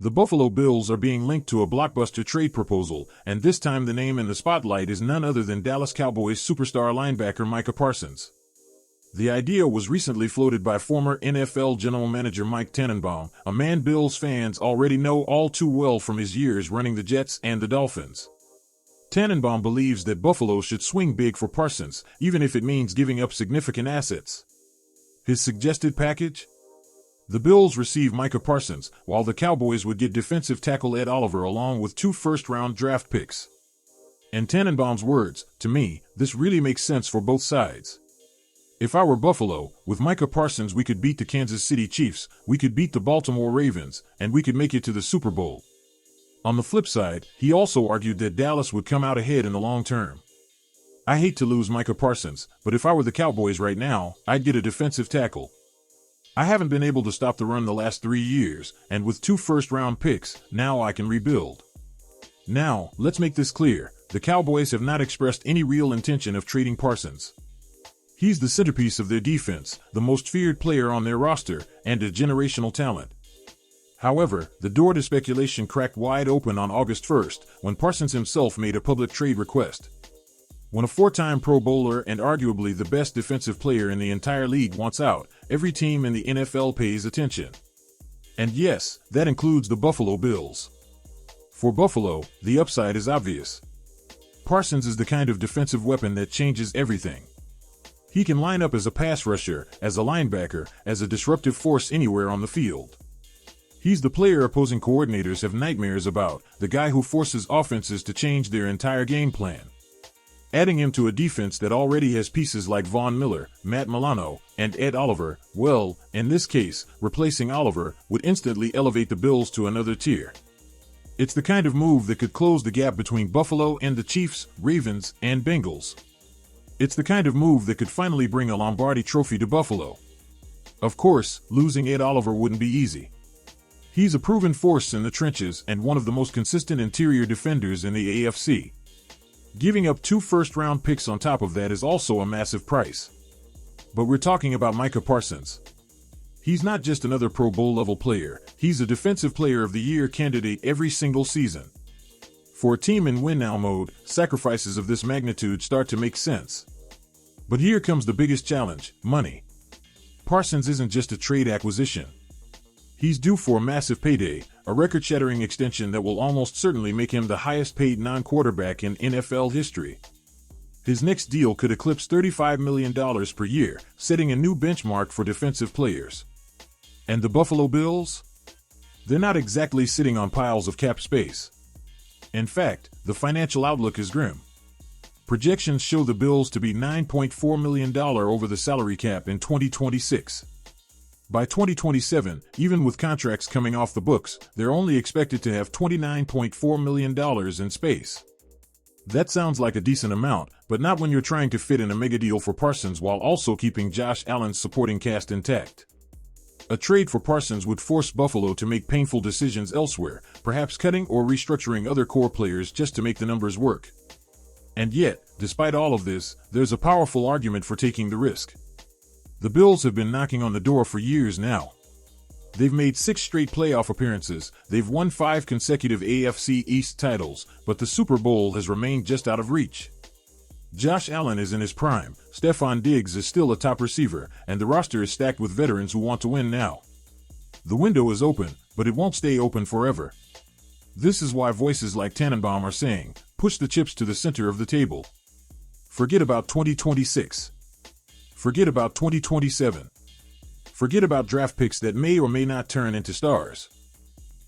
The Buffalo Bills are being linked to a blockbuster trade proposal, and this time the name in the spotlight is none other than Dallas Cowboys superstar linebacker Micah Parsons. The idea was recently floated by former NFL general manager Mike Tannenbaum, a man Bills fans already know all too well from his years running the Jets and the Dolphins. Tannenbaum believes that Buffalo should swing big for Parsons, even if it means giving up significant assets. His suggested package? The Bills receive Micah Parsons, while the Cowboys would get defensive tackle Ed Oliver along with 2 first-round draft picks. In Tannenbaum's words, "To me, this really makes sense for both sides. If I were Buffalo, with Micah Parsons we could beat the Kansas City Chiefs, we could beat the Baltimore Ravens, and we could make it to the Super Bowl." On the flip side, he also argued that Dallas would come out ahead in the long term. "I hate to lose Micah Parsons, but if I were the Cowboys right now, I'd get a defensive tackle. I haven't been able to stop the run the last 3 years, and with 2 first-round picks, now I can rebuild." Now, let's make this clear. The Cowboys have not expressed any real intention of trading Parsons. He's the centerpiece of their defense, the most feared player on their roster, and a generational talent. However, the door to speculation cracked wide open on August 1st, when Parsons himself made a public trade request. When a 4-time Pro Bowler and arguably the best defensive player in the entire league wants out, every team in the NFL pays attention. And yes, that includes the Buffalo Bills. For Buffalo, the upside is obvious. Parsons is the kind of defensive weapon that changes everything. He can line up as a pass rusher, as a linebacker, as a disruptive force anywhere on the field. He's the player opposing coordinators have nightmares about, the guy who forces offenses to change their entire game plan. Adding him to a defense that already has pieces like Von Miller, Matt Milano, and Ed Oliver, well, in this case, replacing Oliver would instantly elevate the Bills to another tier. It's the kind of move that could close the gap between Buffalo and the Chiefs, Ravens, and Bengals. It's the kind of move that could finally bring a Lombardi trophy to Buffalo. Of course, losing Ed Oliver wouldn't be easy. He's a proven force in the trenches and one of the most consistent interior defenders in the AFC. Giving up 2 first-round picks on top of that is also a massive price. But we're talking about Micah Parsons. He's not just another Pro Bowl-level player, he's a Defensive Player of the Year candidate every single season. For a team in win-now mode, sacrifices of this magnitude start to make sense. But here comes the biggest challenge: money. Parsons isn't just a trade acquisition. He's due for a massive payday, a record-shattering extension that will almost certainly make him the highest-paid non-quarterback in NFL history. His next deal could eclipse $35 million per year, setting a new benchmark for defensive players. And the Buffalo Bills? They're not exactly sitting on piles of cap space. In fact, the financial outlook is grim. Projections show the Bills to be $9.4 million over the salary cap in 2026. By 2027, even with contracts coming off the books, they're only expected to have $29.4 million in space. That sounds like a decent amount, but not when you're trying to fit in a mega deal for Parsons while also keeping Josh Allen's supporting cast intact. A trade for Parsons would force Buffalo to make painful decisions elsewhere, perhaps cutting or restructuring other core players just to make the numbers work. And yet, despite all of this, there's a powerful argument for taking the risk. The Bills have been knocking on the door for years now. They've made 6 straight playoff appearances, they've won 5 consecutive AFC East titles, but the Super Bowl has remained just out of reach. Josh Allen is in his prime, Stephon Diggs is still a top receiver, and the roster is stacked with veterans who want to win now. The window is open, but it won't stay open forever. This is why voices like Tannenbaum are saying, push the chips to the center of the table. Forget about 2026. Forget about 2027. Forget about draft picks that may or may not turn into stars.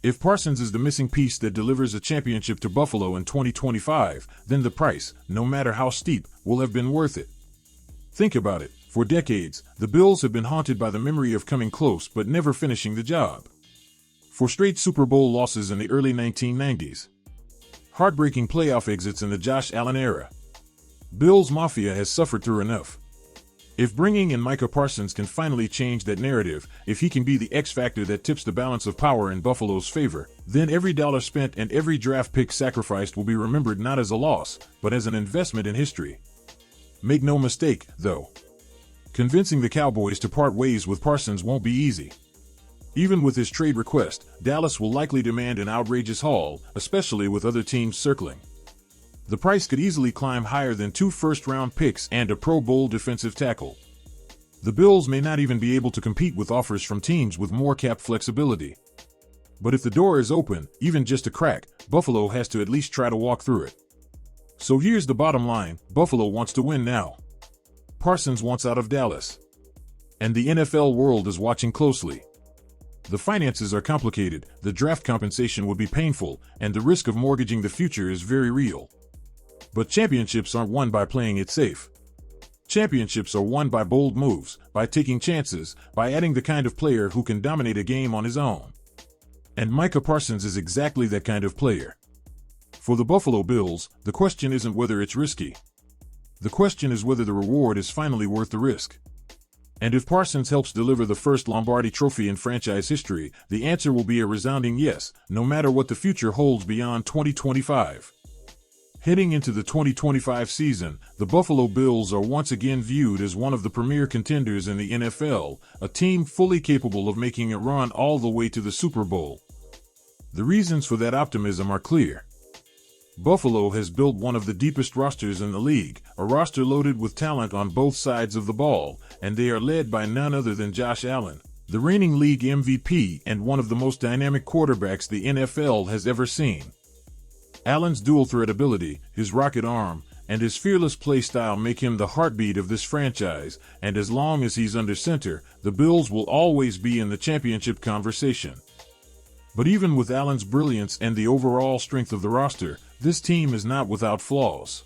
If Parsons is the missing piece that delivers a championship to Buffalo in 2025, then the price, no matter how steep, will have been worth it. Think about it. For decades, the Bills have been haunted by the memory of coming close but never finishing the job. 4 straight Super Bowl losses in the early 1990s. Heartbreaking playoff exits in the Josh Allen era. Bills Mafia has suffered through enough. If bringing in Micah Parsons can finally change that narrative, if he can be the X factor that tips the balance of power in Buffalo's favor, then every dollar spent and every draft pick sacrificed will be remembered not as a loss, but as an investment in history. Make no mistake, though. Convincing the Cowboys to part ways with Parsons won't be easy. Even with his trade request, Dallas will likely demand an outrageous haul, especially with other teams circling. The price could easily climb higher than 2 first-round picks and a Pro Bowl defensive tackle. The Bills may not even be able to compete with offers from teams with more cap flexibility. But if the door is open, even just a crack, Buffalo has to at least try to walk through it. So here's the bottom line: Buffalo wants to win now. Parsons wants out of Dallas. And the NFL world is watching closely. The finances are complicated, the draft compensation would be painful, and the risk of mortgaging the future is very real. But championships aren't won by playing it safe. Championships are won by bold moves, by taking chances, by adding the kind of player who can dominate a game on his own. And Micah Parsons is exactly that kind of player. For the Buffalo Bills, the question isn't whether it's risky. The question is whether the reward is finally worth the risk. And if Parsons helps deliver the first Lombardi Trophy in franchise history, the answer will be a resounding yes, no matter what the future holds beyond 2025. Heading into the 2025 season, the Buffalo Bills are once again viewed as one of the premier contenders in the NFL, a team fully capable of making a run all the way to the Super Bowl. The reasons for that optimism are clear. Buffalo has built one of the deepest rosters in the league, a roster loaded with talent on both sides of the ball, and they are led by none other than Josh Allen, the reigning league MVP and one of the most dynamic quarterbacks the NFL has ever seen. Allen's dual-threat ability, his rocket arm, and his fearless play style make him the heartbeat of this franchise, and as long as he's under center, the Bills will always be in the championship conversation. But even with Allen's brilliance and the overall strength of the roster, this team is not without flaws.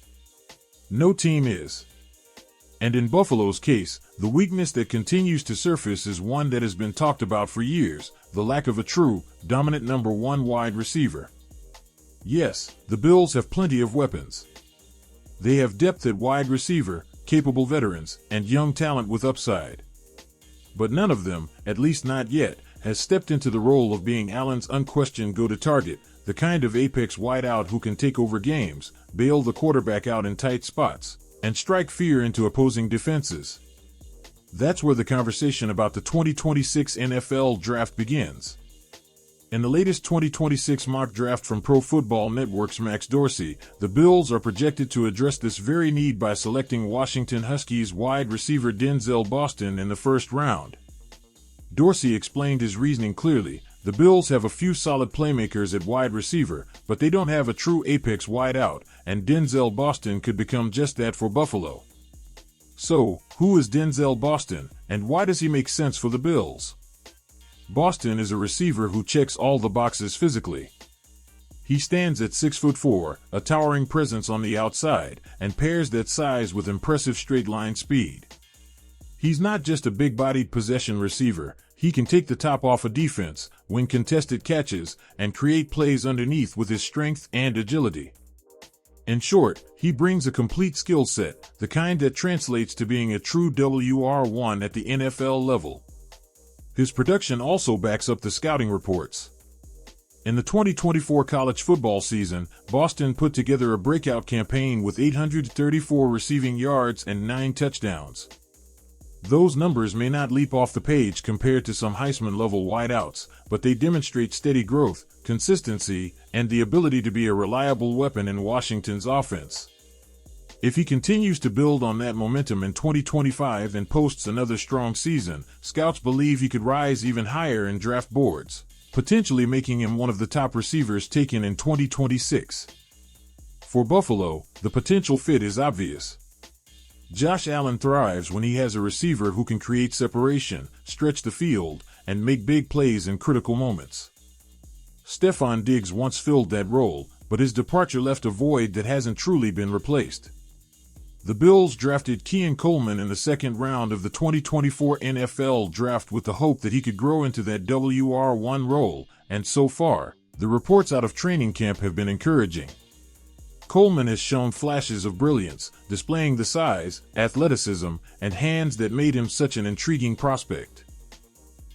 No team is. And in Buffalo's case, the weakness that continues to surface is one that has been talked about for years: the lack of a true, dominant number one wide receiver. Yes, the Bills have plenty of weapons. They have depth at wide receiver, capable veterans, and young talent with upside. But none of them, at least not yet, has stepped into the role of being Allen's unquestioned go-to target, the kind of apex wideout who can take over games, bail the quarterback out in tight spots, and strike fear into opposing defenses. That's where the conversation about the 2026 NFL Draft begins. In the latest 2026 mock draft from Pro Football Network's Max Dorsey, the Bills are projected to address this very need by selecting Washington Huskies wide receiver Denzel Boston in the first round. Dorsey explained his reasoning clearly: the Bills have a few solid playmakers at wide receiver, but they don't have a true apex wideout, and Denzel Boston could become just that for Buffalo. So, who is Denzel Boston, and why does he make sense for the Bills? Boston is a receiver who checks all the boxes physically. He stands at 6'4", a towering presence on the outside, and pairs that size with impressive straight-line speed. He's not just a big-bodied possession receiver. He can take the top off a defense, win contested catches, and create plays underneath with his strength and agility. In short, he brings a complete skill set, the kind that translates to being a true WR1 at the NFL level. His production also backs up the scouting reports. In the 2024 college football season, Boston put together a breakout campaign with 834 receiving yards and 9 touchdowns. Those numbers may not leap off the page compared to some Heisman-level wideouts, but they demonstrate steady growth, consistency, and the ability to be a reliable weapon in Washington's offense. If he continues to build on that momentum in 2025 and posts another strong season, scouts believe he could rise even higher in draft boards, potentially making him one of the top receivers taken in 2026. For Buffalo, the potential fit is obvious. Josh Allen thrives when he has a receiver who can create separation, stretch the field, and make big plays in critical moments. Stefon Diggs once filled that role, but his departure left a void that hasn't truly been replaced. The Bills drafted Keon Coleman in the second round of the 2024 NFL Draft with the hope that he could grow into that WR1 role, and so far, the reports out of training camp have been encouraging. Coleman has shown flashes of brilliance, displaying the size, athleticism, and hands that made him such an intriguing prospect.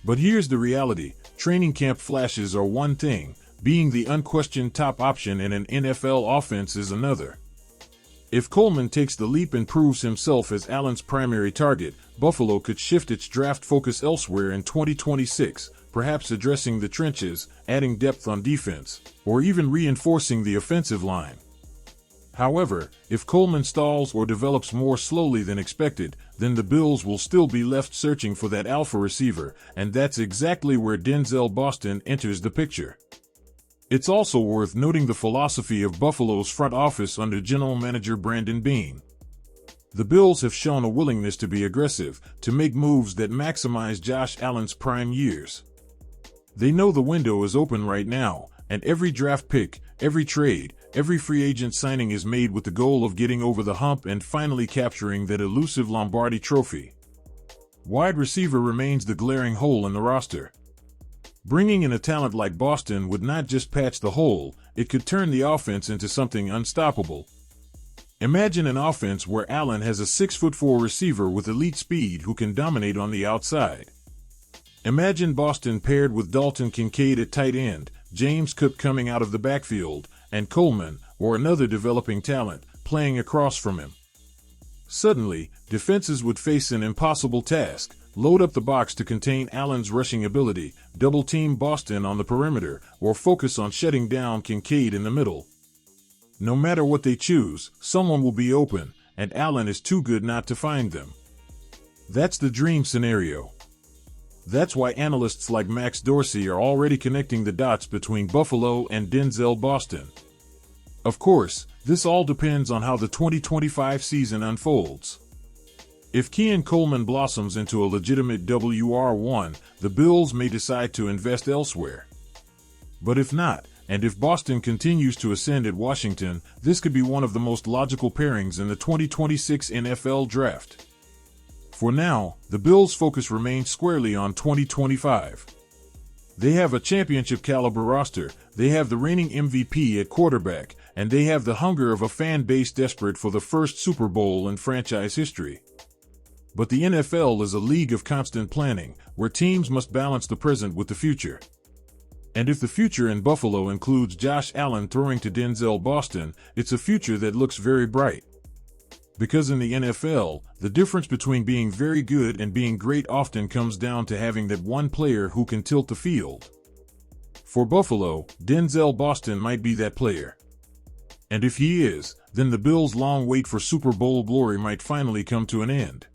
But here's the reality: training camp flashes are one thing, being the unquestioned top option in an NFL offense is another. If Coleman takes the leap and proves himself as Allen's primary target, Buffalo could shift its draft focus elsewhere in 2026, perhaps addressing the trenches, adding depth on defense, or even reinforcing the offensive line. However, if Coleman stalls or develops more slowly than expected, then the Bills will still be left searching for that alpha receiver, and that's exactly where Denzel Boston enters the picture. It's also worth noting the philosophy of Buffalo's front office under general manager Brandon Beane. The Bills have shown a willingness to be aggressive, to make moves that maximize Josh Allen's prime years. They know the window is open right now, and every draft pick, every trade, every free agent signing is made with the goal of getting over the hump and finally capturing that elusive Lombardi trophy. Wide receiver remains the glaring hole in the roster. Bringing in a talent like Boston would not just patch the hole, it could turn the offense into something unstoppable. Imagine an offense where Allen has a 6'4" receiver with elite speed who can dominate on the outside. Imagine Boston paired with Dalton Kincaid at tight end, James Cook coming out of the backfield, and Coleman, or another developing talent, playing across from him. Suddenly, defenses would face an impossible task: load up the box to contain Allen's rushing ability, double-team Boston on the perimeter, or focus on shutting down Kincaid in the middle. No matter what they choose, someone will be open, and Allen is too good not to find them. That's the dream scenario. That's why analysts like Max Dorsey are already connecting the dots between Buffalo and Denzel Boston. Of course, this all depends on how the 2025 season unfolds. If Keon Coleman blossoms into a legitimate WR1, the Bills may decide to invest elsewhere. But if not, and if Boston continues to ascend at Washington, this could be one of the most logical pairings in the 2026 NFL Draft. For now, the Bills' focus remains squarely on 2025. They have a championship-caliber roster, they have the reigning MVP at quarterback, and they have the hunger of a fan base desperate for the first Super Bowl in franchise history. But the NFL is a league of constant planning, where teams must balance the present with the future. And if the future in Buffalo includes Josh Allen throwing to Denzel Boston, it's a future that looks very bright. Because in the NFL, the difference between being very good and being great often comes down to having that one player who can tilt the field. For Buffalo, Denzel Boston might be that player. And if he is, then the Bills' long wait for Super Bowl glory might finally come to an end.